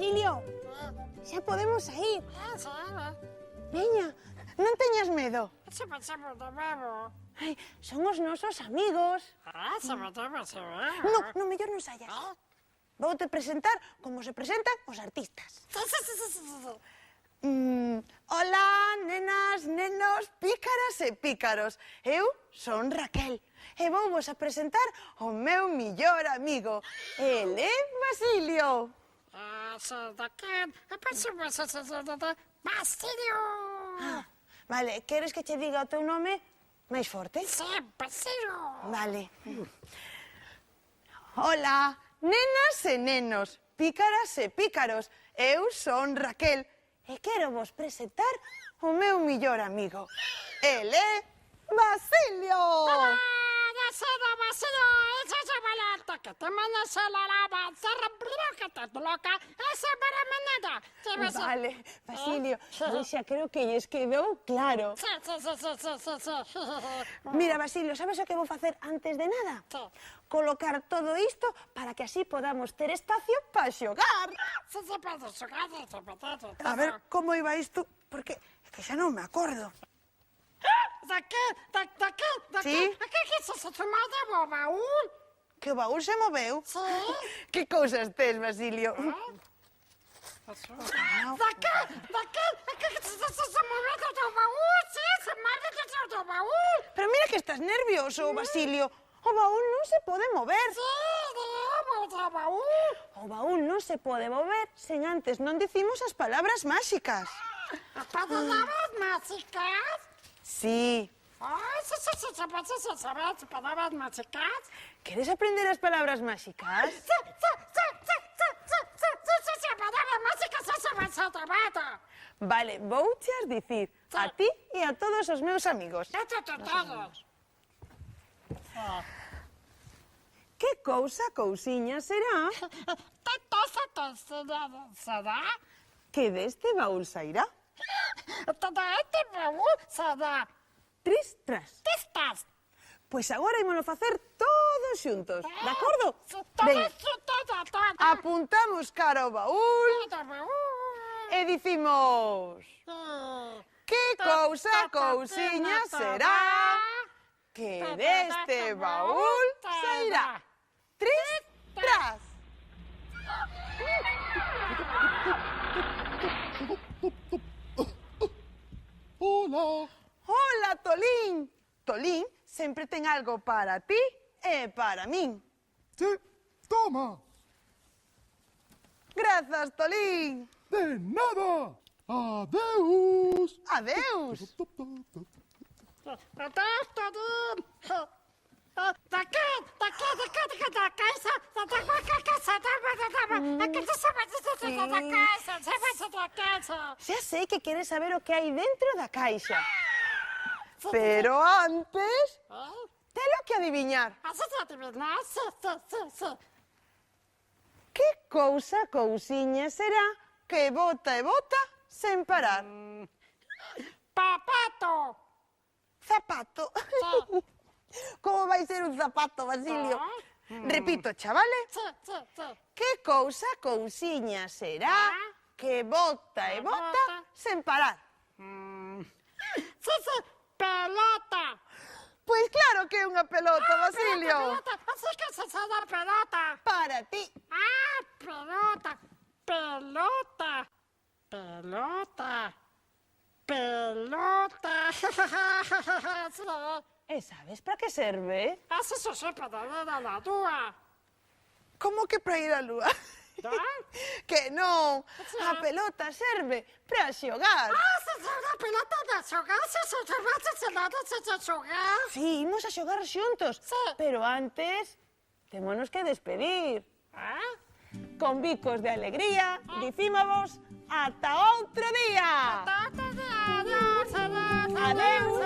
Basilio, xa podemos sair. Sí. Veña, non teñas medo. Se pasamos de nuevo. Ai, son os nosos amigos. Se metemos de nuevo. No, mellor non saias. Vou te presentar como se presentan os artistas. Sí. Hola, nenas, nenos, pícaras e pícaros. Eu son Raquel e vou vos a presentar o meu millor amigo. El é Basilio. Basilio. Vale, queres que che diga o teu nome máis forte? Sí, Basilio. Vale. Hola, nenas e nenos, pícaras e pícaros. Eu son Raquel e quero vos presentar o meu millor amigo. El é Basilio. Basilio, esa es la que te mandas a la lava, se replica que te loca, esa para manada. Vale, Basilio, eu xa creo que lles quedou claro. Sí. Mira, Basilio, sabes o que vou facer antes de nada? Sí. Colocar todo isto para que así podamos ter espacio para xogar. Sí, puedes jugar, se puede. A ver, como iba isto? Porque é que xa non me acordo. ¿De qué? Sí? ¿Qué se sumó de baúl? Que o baúl se moveu? Sí. Que cousas tes, Basilio? ¿De qué? ¿Qué se movió de baúl? Sí, se mueve de baúl. Pero mira que estás nervioso, Basilio. O baúl non se pode mover. Sí, de baúl. O baúl non se pode mover sen antes non dicimos as palabras máxicas. ¿Palabras mágicas? Sí. Sí, palabras mágicas. Queres aprender as palabras máxicas? Sí, palabras mágicas, eso te mata. Vale, vouchas dicir a ti e a todos os meus amigos. Todos. Que cousiña será ¿Será? que deste baúl sairá? Todo este baúl será. Tris, tras. Tistas. Pois agora ímolo facer todos xuntos, de acordo? Todo. Veña, apuntamos cara ao baúl e dicimos... Que cousiña será que deste baúl sairá? Tris, tras. Hola. Hola, Tolín. Tolín sempre ten algo para ti e para min. Sí, toma. Grazas, Tolín. De nada. Adeus. Adeus. Xa sei que queres saber o que hai dentro da caixa. Pero antes, telo que adiviñar. Que cousiña será que bota e bota sen parar? Papato. Zapato. Como vai ser un zapato, Basilio? Repito, chavales. Que cousiña será que bota e bota sen parar? Sí, pelota. Pois claro que é unha pelota, Basilio. Así que se llama pelota. Para ti. Pelota. E sabes para que serve? Así se sepa de la lúa. Como que para ir á lúa? Que non, a pelota serve para xogar. Se una pelota de xogar, se xogar. Sí, imos a xogar xuntos. Sí. Pero antes, témonos que despedir. Con bicos de alegría, dicímos ata outro día. Adiós. Adeus.